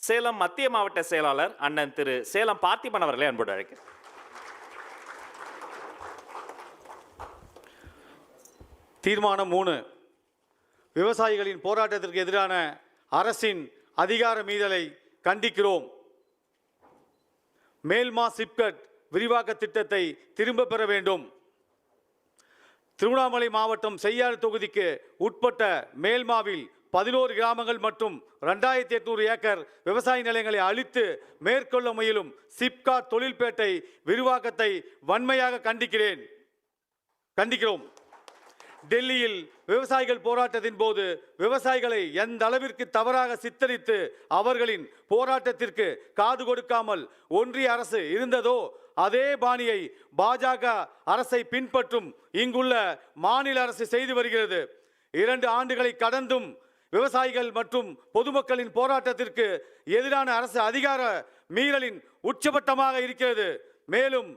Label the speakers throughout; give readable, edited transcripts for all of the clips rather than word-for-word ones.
Speaker 1: சேலம் மத்திய மாவட்ட செயலாளர் அண்ணன் திரு சேலம் பார்த்திபன் அவர்களை அன்போடு அழைக்கிறேன்.
Speaker 2: தீர்மானம் 3, விவசாயிகளின் போராட்டத்திற்கு எதிரான அரசின் அதிகார மீறலை கண்டிக்கிறோம். மேல்மா சிப்கட் விரிவாக்க திட்டத்தை திரும்ப பெற வேண்டும். திருவண்ணாமலை மாவட்டம் செய்யாறு தொகுதிக்கு உட்பட்ட மேல்மாவில் 11 கிராமங்கள் மற்றும் 2800 ஏக்கர் விவசாய நிலங்களை அழித்து மேற்கொள்ள முயலும் சிப்காட் தொழில்பேட்டை விரிவாக்கத்தை வன்மையாக கண்டிக்கிறோம். டெல்லியில் விவசாயிகள் போராட்டத்தின் போது விவசாயிகளை எந்த அளவிற்கு தவறாக சித்தரித்து அவர்களின் போராட்டத்திற்கு காது கொடுக்காமல் ஒன்றிய அரசு இருந்ததோ அதே பாணியை பாஜக அரசை பின்பற்றும் இங்குள்ள மாநில அரசு செய்து வருகிறது. 2 ஆண்டுகளை கடந்தும் விவசாயிகள் மற்றும் பொதுமக்களின் போராட்டத்திற்கு எதிரான அரசு அதிகார மீறலின் உச்சபட்டமாக இருக்கிறது. மேலும்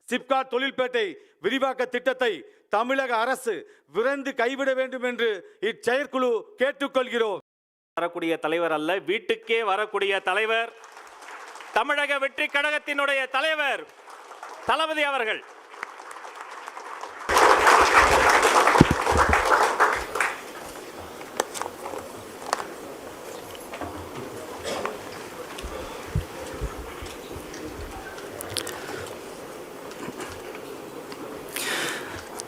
Speaker 2: சிப்காட் தொழில்பேட்டை விரிவாக்க திட்டத்தை தமிழக அரசு விரைந்து கைவிட வேண்டும் என்று இச்செயற்குழு கேட்டுக்கொள்கிறோம்.
Speaker 1: வரக்கூடிய தலைவர் அல்ல, வீட்டுக்கே வரக்கூடிய தலைவர், தமிழக வெற்றி கழகத்தினுடைய தலைவர் தளபதி அவர்கள்.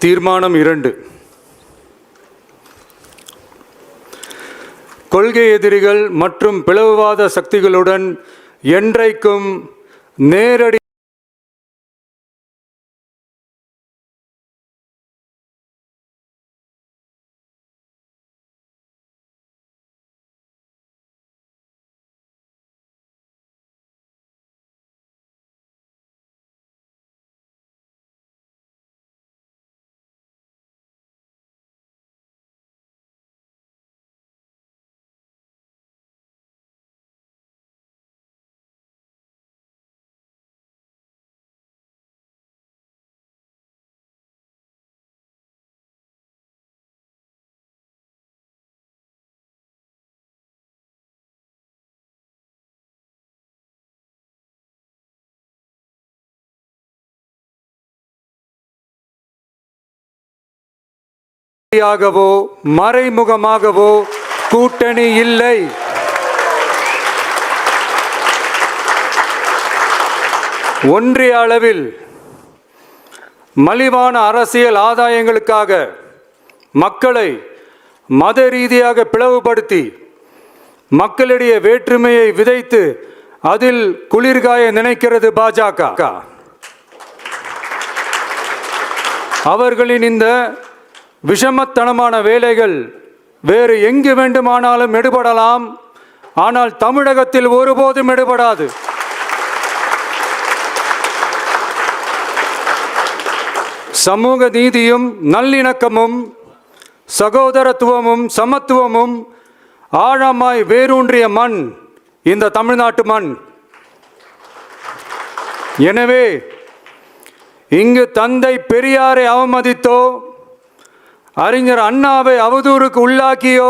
Speaker 3: தீர்மானம் 2, கொள்கை எதிரிகள் மற்றும் பிளவுவாத சக்திகளுடன் என்றைக்கும் நேரடி மறைமுகமாகவோ கூட்டணி இல்லை. ஒன்றிய அளவில் மலிவான அரசியல் ஆதாயங்களுக்காக மக்களை மத ரீதியாக பிளவுபடுத்தி மக்களிடையே வேற்றுமையை விதைத்து அதில் குளிர்காய நினைக்கிறது பாஜக. அவர்களின் இந்த விஷமத்தனமான வேலைகள் வேறு எங்கு வேண்டுமானாலும் எடுபடலாம், ஆனால் தமிழகத்தில் ஒருபோதும் எடுபடாது. சமூக நீதியும் நல்லிணக்கமும் சகோதரத்துவமும் சமத்துவமும் ஆழமாய் வேரூன்றிய மண் இந்த தமிழ்நாட்டு மண். எனவே இங்கு தந்தை பெரியாரை அவமதித்தோ அறிஞர் அண்ணாவை அவதூறுக்கு உள்ளாக்கியோ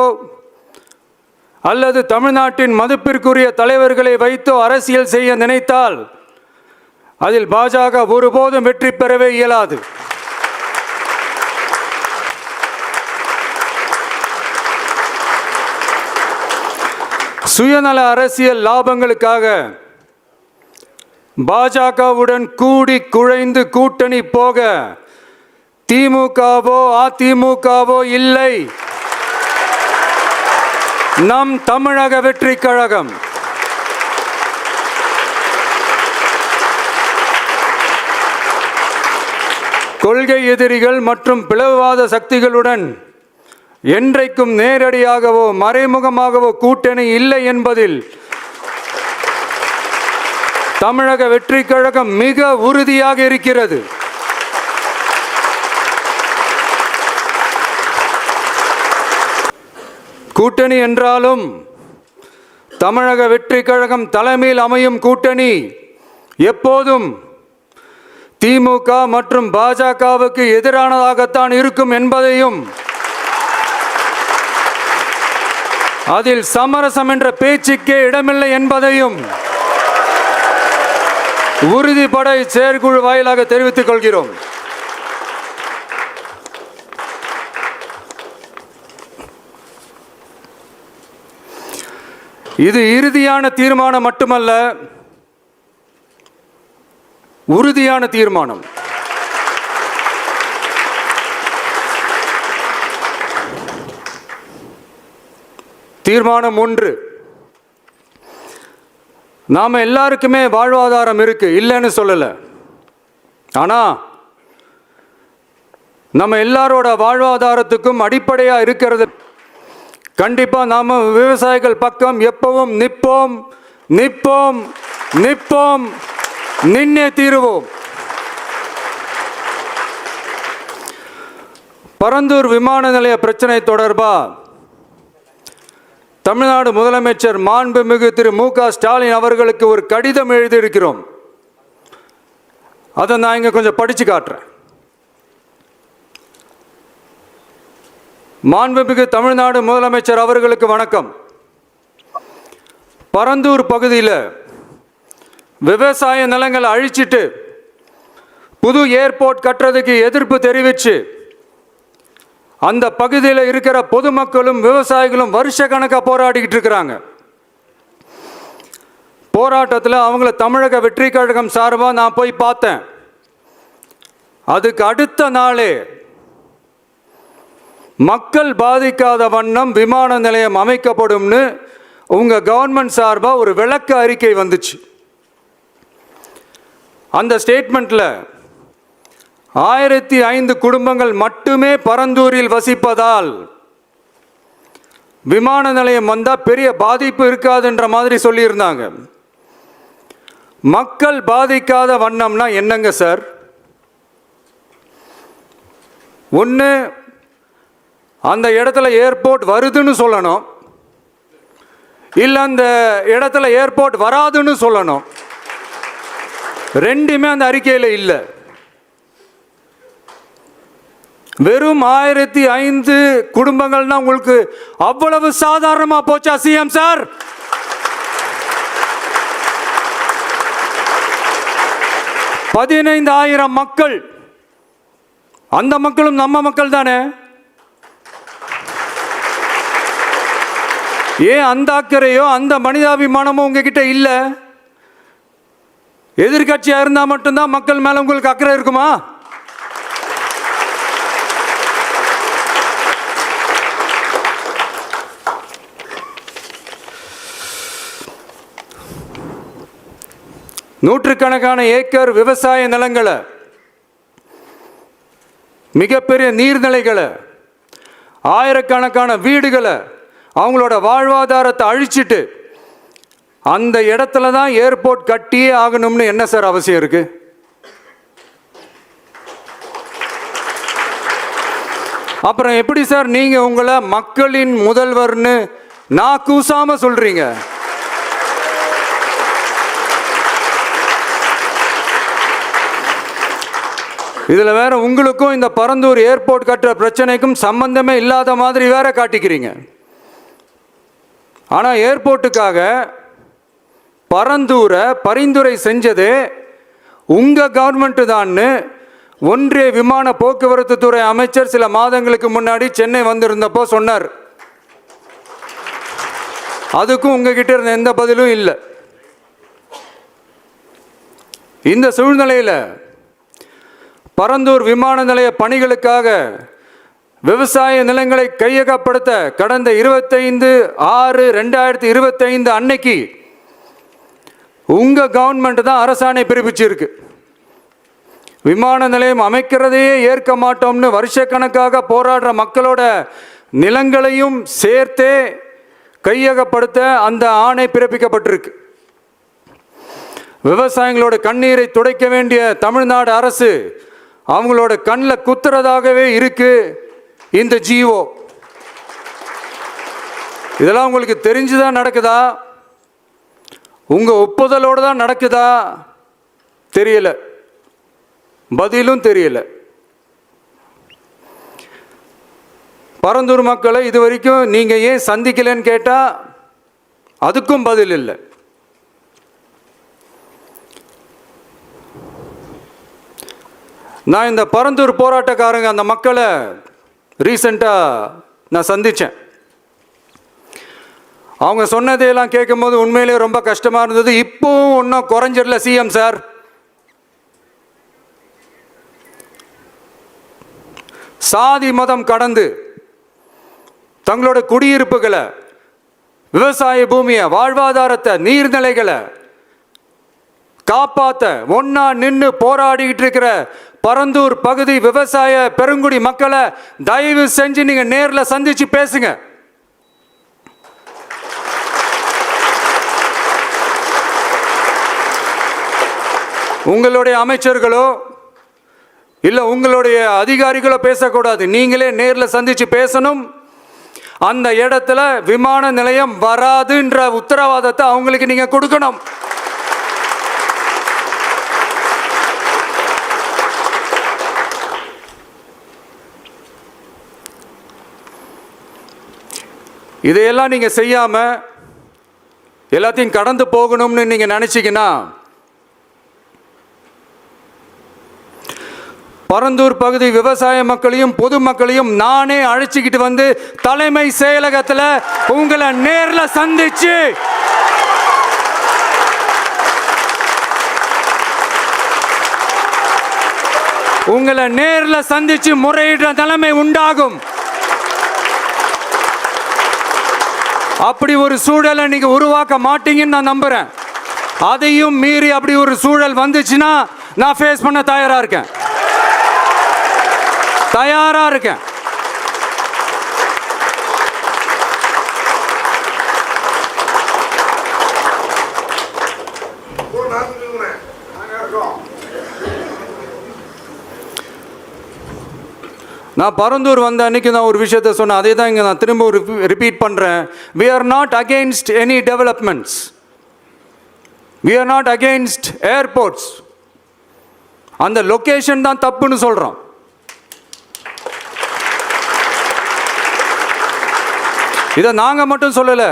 Speaker 3: அல்லது தமிழ்நாட்டின் மதிப்பிற்குரிய தலைவர்களை வைத்தோ அரசியல் செய்ய நினைத்தால் அதில் பாஜக ஒருபோதும் வெற்றி பெறவே இயலாது. சுயநல அரசியல் லாபங்களுக்காக பாஜகவுடன் கூடி குழைந்து கூட்டணி போக திமுகவோ அதிமுகவோ இல்லை. நம் தமிழக வெற்றி கழகம் கொள்கை எதிரிகள் மற்றும் பிளவுவாத சக்திகளுடன் என்றைக்கும் நேரடியாகவோ மறைமுகமாகவோ கூட்டணி இல்லை என்பதில் தமிழக வெற்றி கழகம் மிக உறுதியாக இருக்கிறது. கூட்டணி என்றாலும் தமிழக வெற்றி கழகம் தலைமையில் அமையும் கூட்டணி எப்போதும் திமுக மற்றும் பாஜகவுக்கு எதிரானதாகத்தான் இருக்கும் என்பதையும் அதில் சமரசம் என்ற பேச்சுக்கே இடமில்லை என்பதையும் உறுதிப்பட செயற்குழு வாயிலாக தெரிவித்துக் கொள்கிறோம். இது இறுதியான தீர்மானம் மட்டுமல்ல, உறுதியான தீர்மானம். தீர்மானம் 1, நாம எல்லாருக்குமே வாழ்வாதாரம் இருக்கு, இல்லைன்னு சொல்லல. ஆனா நம்ம எல்லாரோட வாழ்வாதாரத்துக்கும் அடிப்படையா இருக்கிறது, கண்டிப்பா நாம விவசாயிகள் பக்கம் எப்பவும் நிற்போம் நிற்போம் நிற்போம், நின்னே தீருவோம். பரந்தூர் விமான நிலைய பிரச்சனை தொடர்பா தமிழ்நாடு முதலமைச்சர் மாண்புமிகு திரு மு.க. ஸ்டாலின் அவர்களுக்கு ஒரு கடிதம் எழுதியிருக்கிறோம். அதை நான் இங்க கொஞ்சம் படிச்சு காட்டுறேன். மாண்புமிகு தமிழ்நாடு முதலமைச்சர் அவர்களுக்கு வணக்கம். பரந்தூர் பகுதியில் விவசாய நிலங்களை அழிச்சிட்டு புது ஏர்போர்ட் கட்டுறதுக்கு எதிர்ப்பு தெரிவித்து அந்த பகுதியில் இருக்கிற பொதுமக்களும் விவசாயிகளும் வருஷ கணக்காக போராடிக்கிட்டு இருக்கிறாங்க. போராட்டத்தில் அவங்கள தமிழக வெற்றி கழகம் சார்பாக நான் போய் பார்த்தேன். அதுக்கு அடுத்த நாளே மக்கள் பாதிக்காத வண்ணம் விமான நிலையம் அமைக்கப்படும்னு உங்க கவர்மெண்ட் சார்பாக ஒரு விளக்க அறிக்கை வந்துச்சு. அந்த ஸ்டேட்மெண்ட்ல 1005 குடும்பங்கள் மட்டுமே பரந்தூரில் வசிப்பதால் விமான நிலையம் வந்தா பெரிய பாதிப்பு இருக்காதுன்ற மாதிரி சொல்லியிருந்தாங்க. மக்கள் பாதிக்காத வண்ணம்னா என்னங்க சார்? ஒன்று, அந்த இடத்துல ஏர்போர்ட் வருதுன்னு சொல்லணும், இல்லை அந்த இடத்துல ஏர்போர்ட் வராதுன்னு சொல்லணும். ரெண்டுமே அந்த அறிக்கையில் இல்லை. வெறும் 1005 குடும்பங்கள்னா உங்களுக்கு அவ்வளவு சாதாரணமா போச்சா சிஎம் சார்? $15,000 மக்கள், அந்த மக்களும் நம்ம மக்கள் தானே. ஏன் அந்த அக்கறையோ அந்த மனிதாபிமானமோ உங்ககிட்ட இல்லை? எதிர்கட்சியா இருந்தா மட்டும்தான் மக்கள் மேல உங்களுக்கு அக்கறை இருக்குமா? நூற்றுக்கணக்கான ஏக்கர் விவசாய நிலங்களை, மிகப்பெரிய நீர்நிலைகளை, ஆயிரக்கணக்கான வீடுகளை, அவங்களோட வாழ்வாதாரத்தை அழிச்சிட்டு அந்த இடத்துல தான் ஏர்போர்ட் கட்டியே ஆகணும்னு என்ன சார் அவசியம் இருக்கு? அப்புறம் எப்படி சார் நீங்க உங்களை மக்களின் முதல்வர்னு நான் கூசாம சொல்றீங்க? இதுல வேற உங்களுக்கும் இந்த பரந்தூர் ஏர்போர்ட் கட்டுற பிரச்சனைக்கும் சம்பந்தமே இல்லாத மாதிரி வேற காட்டிக்கிறீங்க. ஆனா ஏர்போர்ட்டுக்காக பரந்தூரை பரிந்துரை செஞ்சதே உங்க கவர்மெண்ட் தான்னு ஒன்றிய விமான போக்குவரத்து துறை அமைச்சர் சில மாதங்களுக்கு முன்னாடி சென்னை வந்திருந்தப்போ சொன்னார். அதுக்கும் உங்ககிட்ட இருந்த எந்த பதிலும் இல்லை. இந்த சூழ்நிலையில் பரந்தூர் விமான நிலைய பணிகளுக்காக விவசாய நிலங்களை கையகப்படுத்த கடந்த 25/6/2025 அன்னைக்கு உங்க கவர்மெண்ட் தான் அரசாணை பிறப்பிச்சிருக்கு. விமான நிலையம் அமைக்கிறதையே ஏற்க மாட்டோம்னு வருஷக்கணக்காக போராடுற மக்களோட நிலங்களையும் சேர்த்தே கையகப்படுத்த அந்த ஆணை பிறப்பிக்கப்பட்டிருக்கு. விவசாயிகளோட கண்ணீரை துடைக்க வேண்டிய தமிழ்நாடு அரசு அவங்களோட கண்ணில் குத்துறதாகவே இருக்கு இந்த ஜிஓ. இதெல்லாம் உங்களுக்கு தெரிஞ்சுதான் நடக்குதா? உங்க ஒப்புதலோடு தான் நடக்குதா? தெரியல, பதிலும் தெரியல. பரந்தூர் மக்களை இது வரைக்கும் நீங்கள் ஏன் சந்திக்கலைன்னு கேட்டால் அதுக்கும் பதில் இல்லை. நான் இந்த பரந்தூர் போராட்டக்காரங்க அந்த மக்களை ரீசெண்டாக நான் சந்தித்தேன். அவங்க சொன்னதையெல்லாம் கேட்கும்போது உண்மையிலே ரொம்ப கஷ்டமாக இருந்தது. இப்போவும் ஒன்றும் குறைஞ்சிடல சிஎம் சார். சாதி மதம் கடந்து தங்களோட குடியிருப்புகளை, விவசாய பூமியை, வாழ்வாதாரத்தை, நீர்நிலைகளை காப்பாற்ற ஒன்னா நின்று போராடிக்கிட்டு இருக்கிற பரந்தூர் பகுதி விவசாய பெருங்குடி மக்களை தயவு செஞ்சு நீங்க நேரில் சந்திச்சு பேசுங்க. உங்களுடைய அமைச்சர்களோ இல்லை உங்களுடைய அதிகாரிகளோ பேசக்கூடாது. நீங்களே நேரில் சந்திச்சு பேசணும். அந்த இடத்துல விமான நிலையம் வராதுன்ற உத்தரவாதத்தை அவங்களுக்கு நீங்க கொடுக்கணும். இதையெல்லாம் நீங்க செய்யாம எல்லாத்தையும் கடந்து போகணும்னு நீங்க நினைச்சீங்கன்னா பரந்தூர் பகுதி விவசாய மக்களையும் பொதுமக்களையும் நானே அழைச்சிக்கிட்டு வந்து தலைமை செயலகத்தில் உங்களை நேரில் சந்திச்சு முறையிடுற நிலைமை உண்டாகும். அப்படி ஒரு சூழலை நீங்க உருவாக்க மாட்டீங்கன்னு நான் நம்புறேன். அதையும் மீறி அப்படி ஒரு சூழல் வந்துச்சுன்னா நான் ஃபேஸ் பண்ண தயாரா இருக்கேன். நான் பரந்தூர் வந்த அன்னைக்கு நான் ஒரு விஷயத்தை சொன்னேன். அதே தான் இங்கே நான் திரும்ப ரிப்பீட் பண்ணுறேன். We are not against any developments. We are not against airports. அந்த லொகேஷன் தான் தப்புன்னு சொல்கிறோம். இதை நாங்கள் மட்டும் சொல்லலை,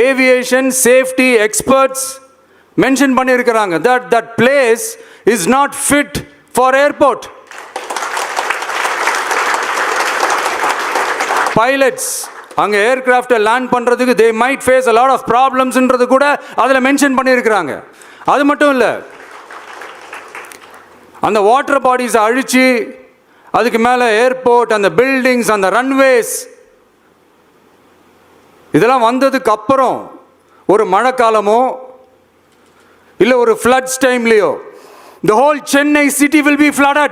Speaker 3: ஏவியேஷன் சேஃப்டி எக்ஸ்பர்ட்ஸ் மென்ஷன் பண்ணியிருக்கிறாங்க. that place is not fit for airport. Pilots அங்கே ஏர்கிராஃப்டை லேண்ட் பண்ணுறதுக்கு they might face a lot of problemsன்றது கூட அதில் மென்ஷன் பண்ணியிருக்கிறாங்க. அது மட்டும் இல்லை, அந்த வாட்டர் பாடிஸை அழித்து அதுக்கு மேலே ஏர்போர்ட், அந்த பில்டிங்ஸ், அந்த ரன்வேஸ் இதெல்லாம் வந்ததுக்கு அப்புறம் ஒரு மழைக்காலமோ இல்லை ஒரு floods டைம்லையோ the whole Chennai city will be flooded.